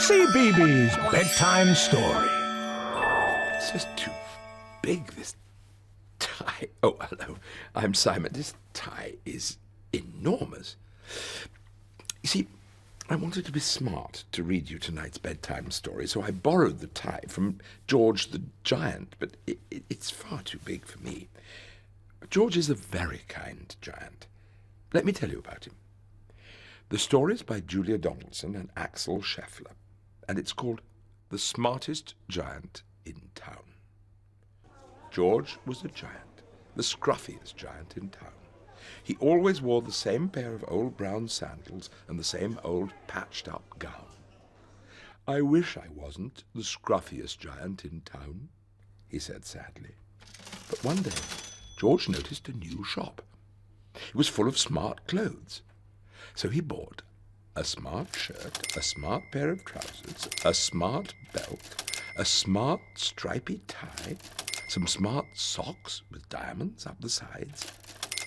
Cbeebies Bedtime Story. It's just too big, this tie. Oh, hello. I'm Simon. This tie is enormous. You see, I wanted to be smart to read you tonight's bedtime story, so I borrowed the tie from George the Giant, but it's far too big for me. George is a very kind giant. Let me tell you about him. The story is by Julia Donaldson and Axel Scheffler, and it's called The Smartest Giant in Town. George was a giant, the scruffiest giant in town. He always wore the same pair of old brown sandals and the same old patched-up gown. "I wish I wasn't the scruffiest giant in town," he said sadly. But one day, George noticed a new shop. It was full of smart clothes. So he bought a smart shirt, a smart pair of trousers, a smart belt, a smart stripy tie, some smart socks with diamonds up the sides,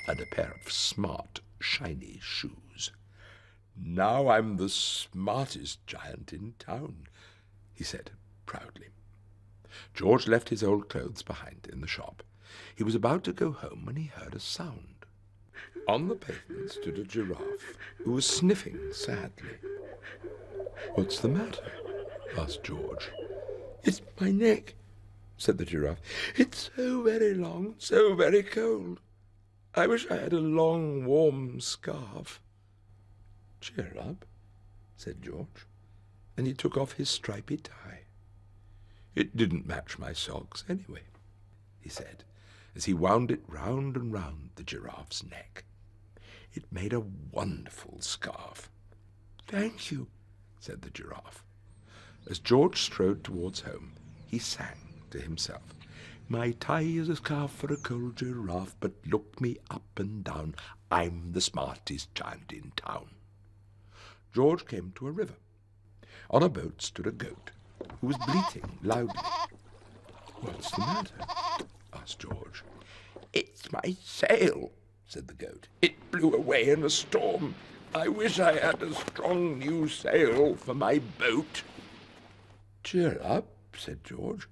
and a pair of smart, shiny shoes. "Now I'm the smartest giant in town," he said proudly. George left his old clothes behind in the shop. He was about to go home when he heard a sound. On the pavement stood a giraffe who was sniffing sadly. "What's the matter?" asked George. "It's my neck," said the giraffe. "It's so very long, so very cold. I wish I had a long, warm scarf." "Cheer up," said George, and he took off his stripy tie. "It didn't match my socks anyway," he said, as he wound it round and round the giraffe's neck. It made a wonderful scarf. "Thank you," said the giraffe. As George strode towards home, he sang to himself, "My tie is a scarf for a cold giraffe, but look me up and down, I'm the smartest giant in town." George came to a river. On a boat stood a goat, who was bleating loudly. "What's the matter?" asked George. "It's my sail," said the goat. "It blew away in a storm. I wish I had a strong new sail for my boat." "Cheer up," said George,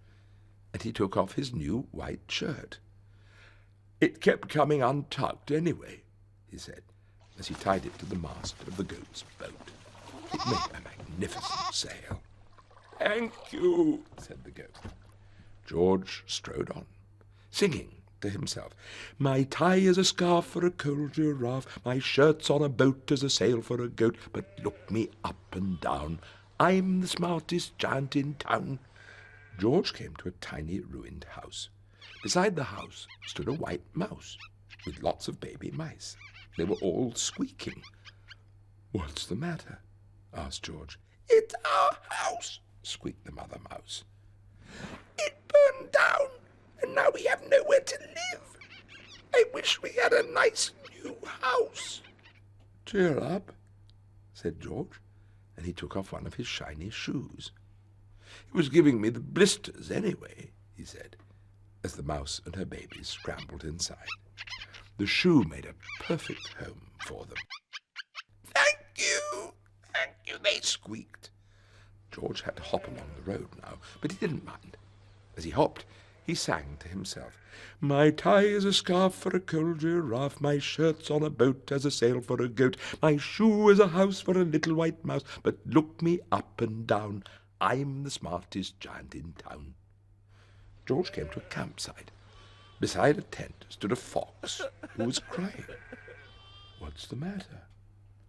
and he took off his new white shirt. "It kept coming untucked anyway," he said, as he tied it to the mast of the goat's boat. It made a magnificent sail. "Thank you," said the goat. George strode on, singing to himself, "My tie is a scarf for a cold giraffe, my shirt's on a boat as a sail for a goat, but look me up and down, I'm the smartest giant in town." George came to a tiny ruined house. Beside the house stood a white mouse with lots of baby mice. They were all squeaking. "What's the matter?" asked George. "It's our house," squeaked the mother mouse. "It burned down, and now we have nowhere to live. I wish we had a nice new house." "Cheer up," said George, and he took off one of his shiny shoes. "It was giving me the blisters anyway," he said, as the mouse and her babies scrambled inside. The shoe made a perfect home for them. Thank you, they squeaked. George had to hop along the road now, but he didn't mind. As he hopped, he sang to himself, "My tie is a scarf for a cold giraffe, my shirt's on a boat as a sail for a goat, my shoe is a house for a little white mouse, but look me up and down, I'm the smartest giant in town." George came to a campsite. Beside a tent stood a fox who was crying. "What's the matter?"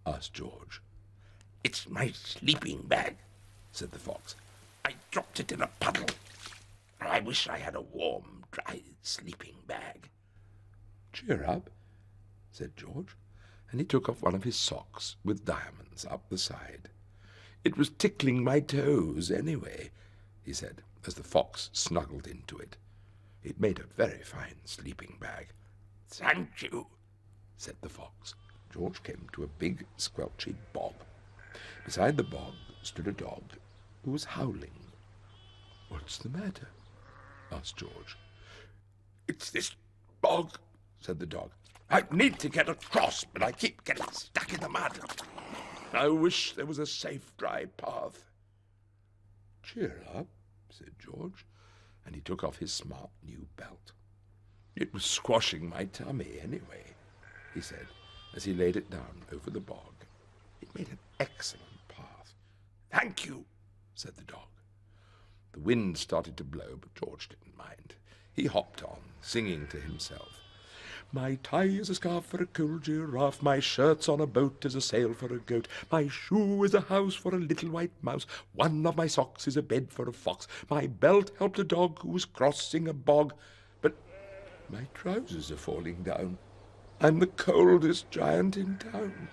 asked George. "It's my sleeping bag," said the fox. "I dropped it in a puddle. I wish I had a warm, dry sleeping bag." "Cheer up," said George, and he took off one of his socks with diamonds up the side. "It was tickling my toes anyway," he said, as the fox snuggled into it. It made a very fine sleeping bag. "Thank you," said the fox. George came to a big, squelchy bog. Beside the bog stood a dog who was howling. "What's the matter?" asked George. "It's this bog," said the dog. "I need to get across, but I keep getting stuck in the mud." I wish there was a safe, dry path. Cheer up, said George, and he took off his smart new belt. It was squashing my tummy anyway, he said, as he laid it down over the bog. It made an excellent path. Thank you, said the dog. The wind started to blow, but George didn't mind. He hopped on, singing to himself. My tie is a scarf for a cool giraffe, my shirt's on a boat is a sail for a goat, my shoe is a house for a little white mouse, one of my socks is a bed for a fox, my belt helped a dog who was crossing a bog, but my trousers are falling down. I'm the coldest giant in town.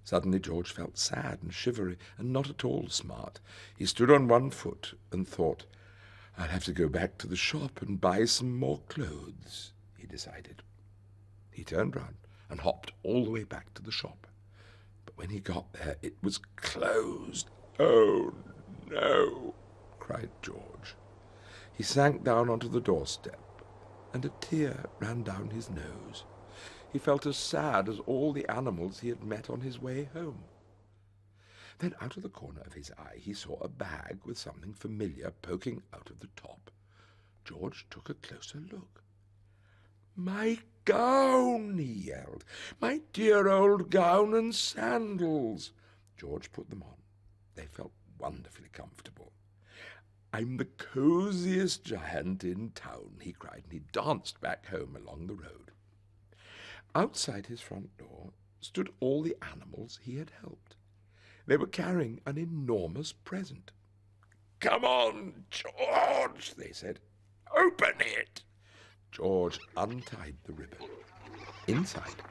Suddenly George felt sad and shivery and not at all smart. He stood on one foot and thought, I'll have to go back to the shop and buy some more clothes, he decided. He turned round and hopped all the way back to the shop. But when he got there, it was closed. Oh, no, cried George. He sank down onto the doorstep, and a tear ran down his nose. He felt as sad as all the animals he had met on his way home. Then out of the corner of his eye he saw a bag with something familiar poking out of the top. George took a closer look. My gown, he yelled. My dear old gown and sandals. George put them on. They felt wonderfully comfortable. I'm the coziest giant in town, he cried, and he danced back home along the road. Outside his front door stood all the animals he had helped. They were carrying an enormous present. Come on, George, they said. Open it. George untied the ribbon. Inside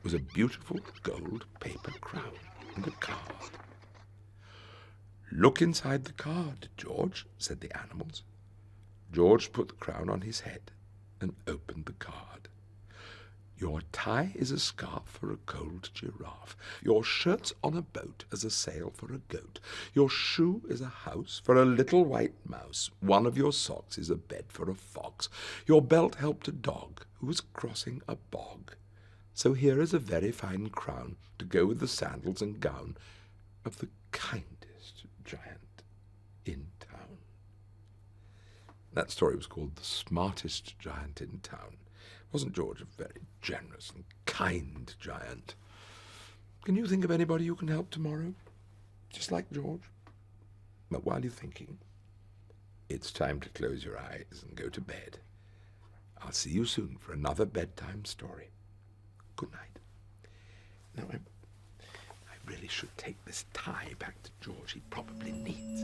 was a beautiful gold paper crown and a card. Look inside the card, George, said the animals. George put the crown on his head and opened the card. Your tie is a scarf for a cold giraffe. Your shirt's on a boat as a sail for a goat. Your shoe is a house for a little white mouse. One of your socks is a bed for a fox. Your belt helped a dog who was crossing a bog. So here is a very fine crown to go with the sandals and gown of the kindest giant in town. That story was called The Smartest Giant in Town. Wasn't George a very generous and kind giant? Can you think of anybody you can help tomorrow? Just like George? But while you're thinking, it's time to close your eyes and go to bed. I'll see you soon for another bedtime story. Good night. Now, I really should take this tie back to George. He probably needs